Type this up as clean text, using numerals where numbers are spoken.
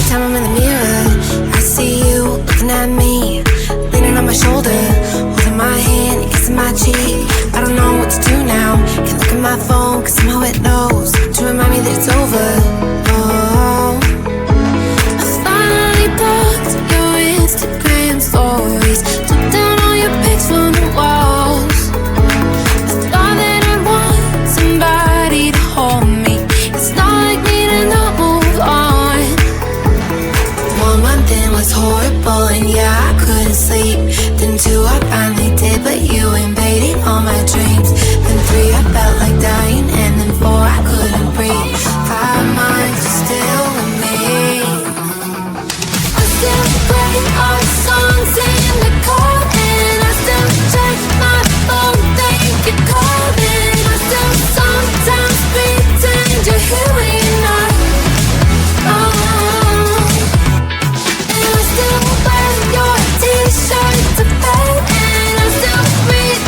time I'm in the mirror, I see you looking at me, leaning on my shoulder, holding my hand, kissing my cheek. I don't know what to do now. Can't look at my phone, cause somehow it knows to remind me that it's over. Oh, I finally blocked your Instagram stories, took down all your pics from the walls. I thought that I'd want somebody to hold me. It's not like me to not move on. 1 month in was horrible, and yeah, I couldn't sleep. Then 2, I finally did, but you invaded all my dreams. Then 3, I felt like dying, and then 4, I couldn't breathe. 5 months, you're still with me. I still play our songs in the car, and I still check my phone, think you're calling. I still sometimes pretend you're here when you're not. And I still wear your t-shirt to bed, and I still read